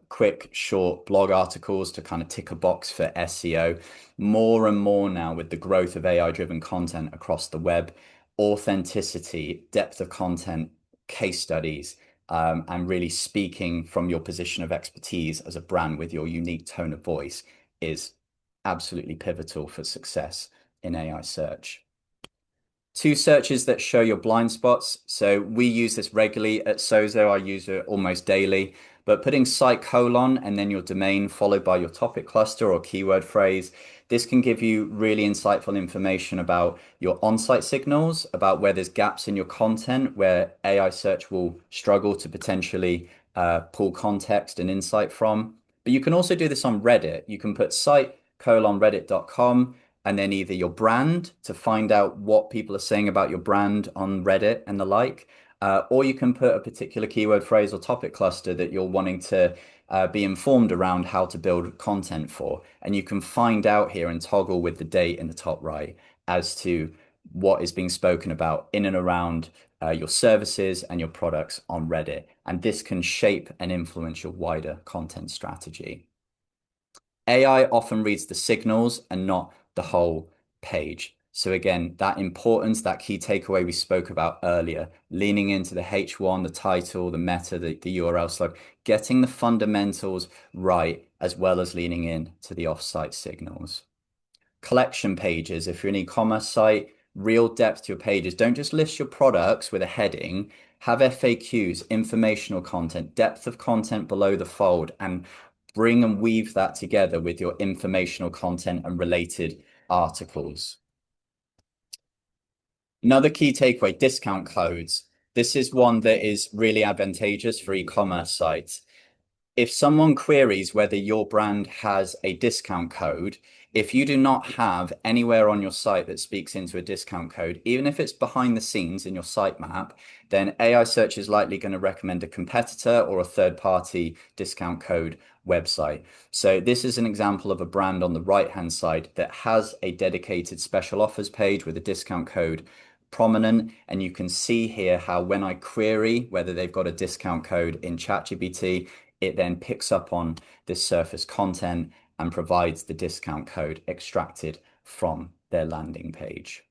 quick, short blog articles to kind of tick a box for SEO. More and more now with the growth of AI-driven content across the web, authenticity, depth of content, case studies, and really speaking from your position of expertise as a brand with your unique tone of voice is absolutely pivotal for success in AI search. Two searches that show your blind spots. So we use this regularly at SOZO. I use it almost daily, but putting site colon and then your domain followed by your topic cluster or keyword phrase. This can give you really insightful information about your on-site signals, about where there's gaps in your content, where AI search will struggle to potentially pull context and insight from. But you can also do this on Reddit. You can put site colon reddit.com and then either your brand to find out what people are saying about your brand on Reddit and the like, or you can put a particular keyword phrase or topic cluster that you're wanting to be informed around how to build content for. And you can find out here and toggle with the date in the top right as to what is being spoken about in and around your services and your products on Reddit. And this can shape and influence your wider content strategy. AI often reads the signals and not the whole page. So again, that importance, that key takeaway we spoke about earlier, leaning into the H1, the title, the meta, the URL slug, getting the fundamentals right, as well as leaning in to the offsite signals. Collection pages, if you're an e-commerce site, real depth to your pages. Don't just list your products with a heading. Have FAQs, informational content, depth of content below the fold, and bring and weave that together with your informational content and related articles. Another key takeaway, discount codes. This is one that is really advantageous for e-commerce sites. If someone queries whether your brand has a discount code, if you do not have anywhere on your site that speaks into a discount code, even if it's behind the scenes in your sitemap, then AI search is likely going to recommend a competitor or a third-party discount code website. So this is an example of a brand on the right-hand side that has a dedicated special offers page with a discount code prominent. And you can see here how when I query whether they've got a discount code in ChatGPT, it then picks up on this surface content and provides the discount code extracted from their landing page.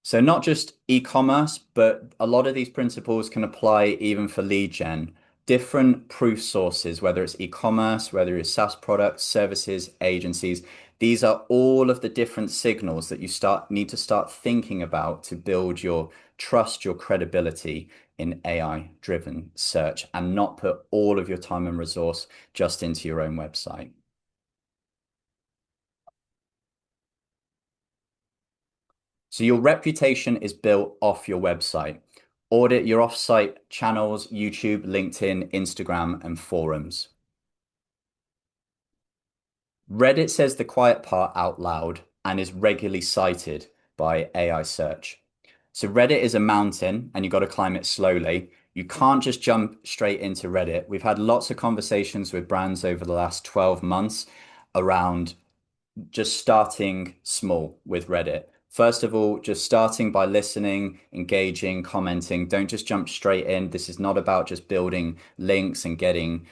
So not just e-commerce, but a lot of these principles can apply even for lead gen. Different proof sources, whether it's e-commerce, whether it's SaaS products, services, agencies, these are all of the different signals that you need to start thinking about to build your trust, your credibility in AI-driven search, and not put all of your time and resource just into your own website. So your reputation is built off your website. Audit your off-site channels, YouTube, LinkedIn, Instagram, and forums. Reddit says the quiet part out loud and is regularly cited by AI search. So Reddit is a mountain and you've got to climb it slowly. You can't just jump straight into Reddit. We've had lots of conversations with brands over the last 12 months around just starting small with Reddit. First of all, just starting by listening, engaging, commenting. Don't just jump straight in. This is not about just building links and getting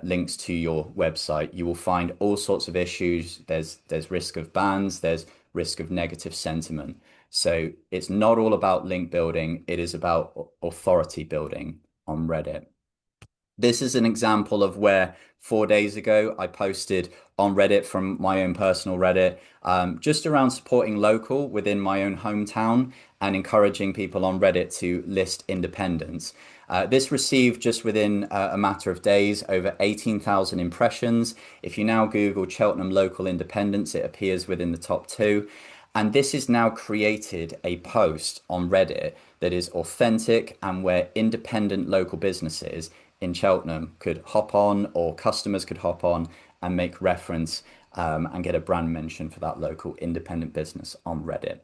links to your website. You will find all sorts of issues. There's risk of bans. There's risk of negative sentiment. So it's not all about link building. It is about authority building on Reddit. This is an example of where 4 days ago I posted on Reddit from my own personal Reddit, just around supporting local within my own hometown and encouraging people on Reddit to list independents. This received just within a matter of days over 18,000 impressions. If you now Google Cheltenham local independents, it appears within the top two. And this has now created a post on Reddit that is authentic and where independent local businesses in Cheltenham could hop on or customers could hop on and make reference and get a brand mention for that local independent business on Reddit.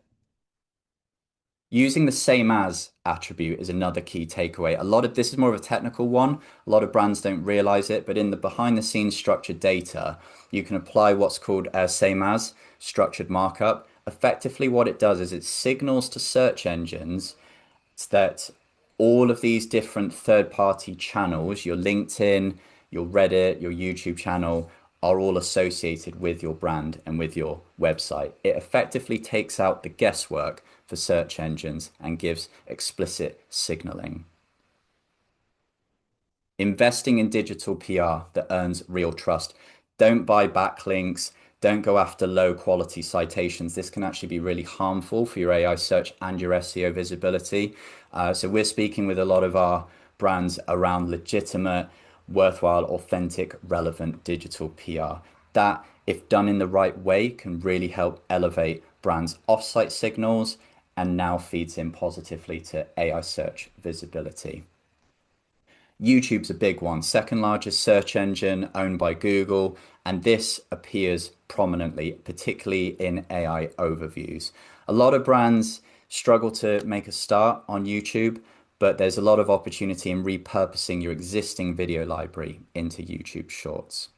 Using the same as attribute is another key takeaway. A lot of this is more of a technical one. A lot of brands don't realize it, but in the behind the scenes structured data, you can apply what's called a same as structured markup. Effectively, what it does is it signals to search engines that all of these different third-party channels, your LinkedIn, your Reddit, your YouTube channel, are all associated with your brand and with your website. It effectively takes out the guesswork for search engines and gives explicit signaling. Investing in digital PR that earns real trust. Don't buy backlinks. Don't go after low quality citations. This can actually be really harmful for your AI search and your SEO visibility. So we're speaking with a lot of our brands around legitimate, worthwhile, authentic, relevant digital PR. That, if done in the right way, can really help elevate brands' offsite signals and now feeds in positively to AI search visibility. YouTube's a big one, second largest search engine owned by Google, and this appears prominently, particularly in AI overviews. A lot of brands struggle to make a start on YouTube, but there's a lot of opportunity in repurposing your existing video library into YouTube Shorts.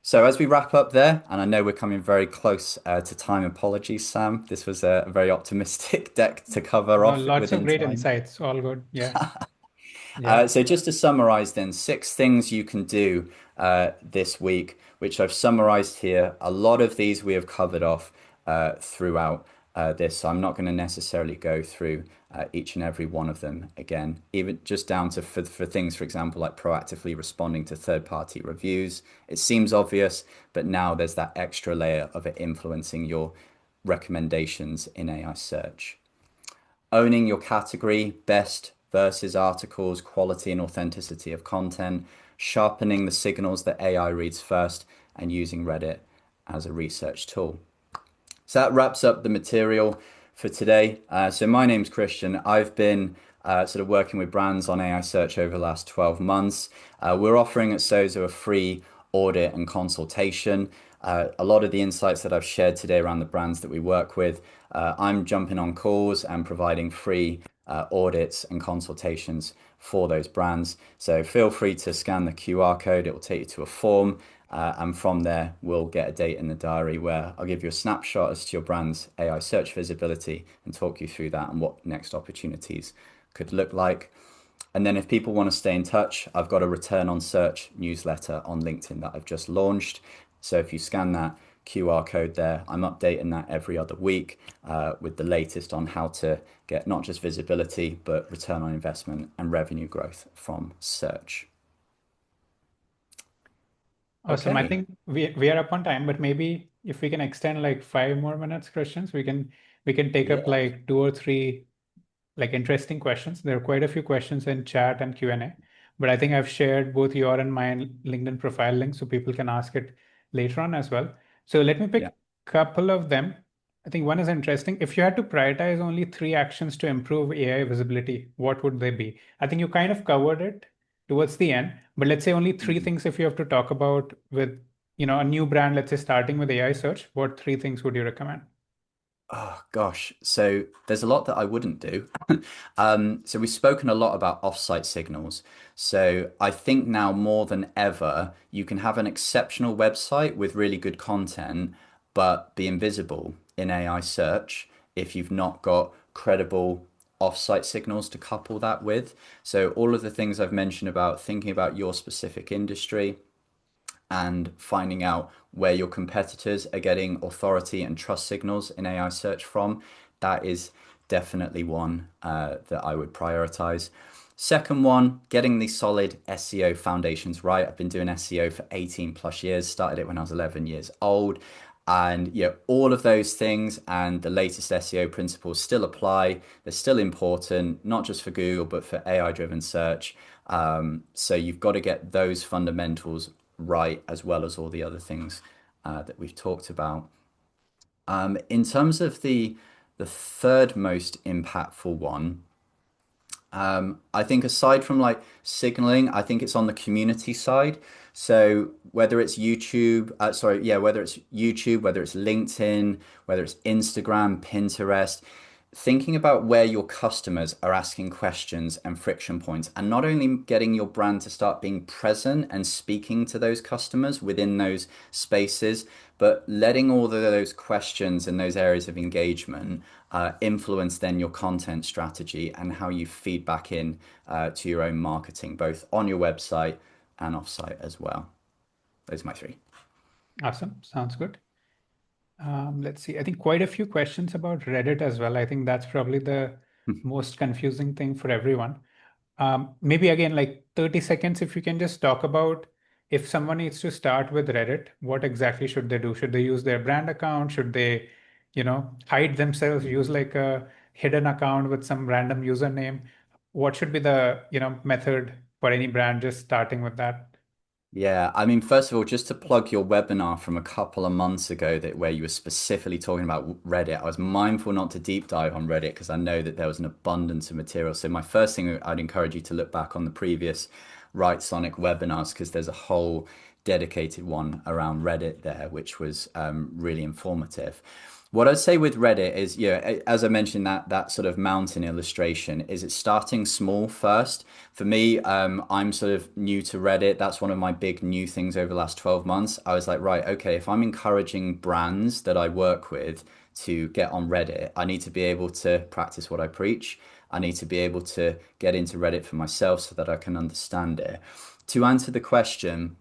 So as we wrap up there, and I know we're coming very close to time, apologies, Sam. This was a very optimistic deck to cover No, off lots of within great time. insights. All good. Yeah. Yeah. So just to summarize then, six things you can do this week, which I've summarized here. A lot of these we have covered off throughout this, so I'm not going to necessarily go through each and every one of them again, even just down to for things, for example, like proactively responding to third-party reviews. It seems obvious, but now there's that extra layer of it influencing your recommendations in AI search. Owning your category, best versus articles, quality and authenticity of content, sharpening the signals that AI reads first, and using Reddit as a research tool. So that wraps up the material for today. So my name's Christian. I've been sort of working with brands on AI search over the last 12 months. We're offering at SOZO a free audit and consultation. A lot of the insights that I've shared today around the brands that we work with, I'm jumping on calls and providing free audits and consultations for those brands. So feel free to scan the QR code. It will take you to a form. And from there, we'll get a date in the diary where I'll give you a snapshot as to your brand's AI search visibility and talk you through that and what next opportunities could look like. And then if people want to stay in touch, I've got a return on search newsletter on LinkedIn that I've just launched. So if you scan that QR code there, I'm updating that every other week with the latest on how to get not just visibility, but return on investment and revenue growth from search. Awesome. I Okay. think we are up on time, but maybe if we can extend like 5 more minutes, questions, we can take up Yeah. like two or three like interesting questions. There are quite a few questions in chat and Q&A, but I think I've shared both your and my LinkedIn profile link so people can ask it later on as well. So let me pick Yeah. a couple of them. I think one is interesting. If you had to prioritize only three actions to improve AI visibility, what would they be? I think you kind of covered it towards the end, but let's say only three Mhm. things if you have to talk about with, a new brand, let's say starting with AI search, what three things would you recommend? Oh gosh, so there's a lot that I wouldn't do. So we've spoken a lot about offsite signals. So I think now more than ever, you can have an exceptional website with really good content, but be invisible in AI search if you've not got credible offsite signals to couple that with. So all of the things I've mentioned about thinking about your specific industry, and finding out where your competitors are getting authority and trust signals in AI search from. That is definitely one that I would prioritize. Second one, getting the solid SEO foundations right. I've been doing SEO for 18 plus years, started it when I was 11 years old. And yeah, all of those things and the latest SEO principles still apply. They're still important, not just for Google, but for AI driven search. So you've got to get those fundamentals right, as well as all the other things that we've talked about. In terms of the third most impactful one, I think aside from like signaling, I think it's on the community side. So whether it's YouTube, whether it's YouTube, whether it's LinkedIn, whether it's Instagram, Pinterest, thinking about where your customers are asking questions and friction points, and not only getting your brand to start being present and speaking to those customers within those spaces, but letting all of those questions and those areas of engagement influence then your content strategy and how you feed back in to your own marketing, both on your website and offsite as well. Those are my three. Awesome. Sounds good. Let's see. I think quite a few questions about Reddit as well. I think that's probably the most confusing thing for everyone. Maybe again, like 30 seconds, if you can just talk about if someone needs to start with Reddit, what exactly should they do? Should they use their brand account? Should they, hide themselves, use like a hidden account with some random username? What should be the, method for any brand just starting with that? Yeah, I mean, first of all, just to plug your webinar from a couple of months ago that where you were specifically talking about Reddit, I was mindful not to deep dive on Reddit because I know that there was an abundance of material. So my first thing I'd encourage you to look back on the previous Writesonic webinars because there's a whole dedicated one around Reddit there, which was really informative. What I'd say with Reddit is, as I mentioned, that sort of mountain illustration is it's starting small first. For me, I'm sort of new to Reddit. That's one of my big new things over the last 12 months. I was like, right, okay, if I'm encouraging brands that I work with to get on Reddit, I need to be able to practice what I preach. I need to be able to get into Reddit for myself so that I can understand it. To answer the question,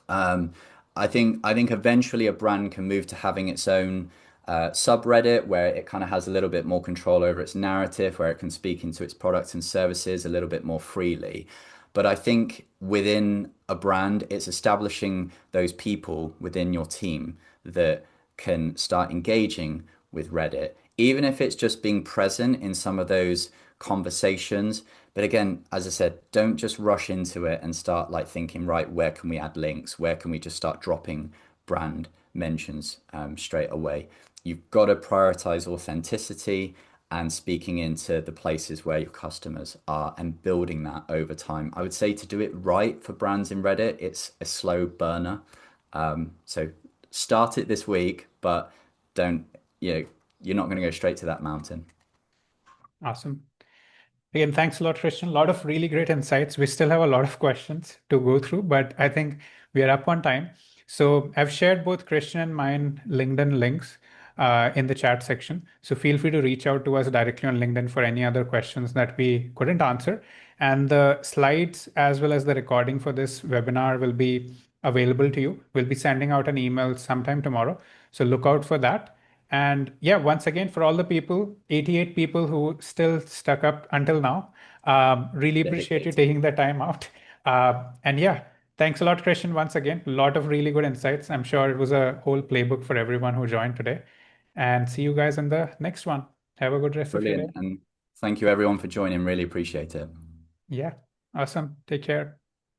um, I think eventually a brand can move to having its own subreddit where it kind of has a little bit more control over its narrative, where it can speak into its products and services a little bit more freely. But I think within a brand, it's establishing those people within your team that can start engaging with Reddit, even if it's just being present in some of those conversations. But again, as I said, don't just rush into it and start like thinking, right, where can we add links? Where can we just start dropping brand mentions straight away? You've got to prioritize authenticity and speaking into the places where your customers are and building that over time. I would say to do it right for brands in Reddit, it's a slow burner. So start it this week, but don't, you're not going to go straight to that mountain. Awesome. Again, thanks a lot, Christian. A lot of really great insights. We still have a lot of questions to go through, but I think we are up on time. So I've shared both Christian and mine LinkedIn links in the chat section. So feel free to reach out to us directly on LinkedIn for any other questions that we couldn't answer. And the slides as well as the recording for this webinar will be available to you. We'll be sending out an email sometime tomorrow. So look out for that. And yeah, once again, for all the people, 88 people who still stuck up until now, really appreciate you Dedicated. taking the time out. And yeah, thanks a lot, Christian, once again. A lot of really good insights. I'm sure it was a whole playbook for everyone who joined today. And see you guys in the next one. Have a good rest of your day. Brilliant. And thank you everyone for joining. Really appreciate it. Yeah, awesome. Take care.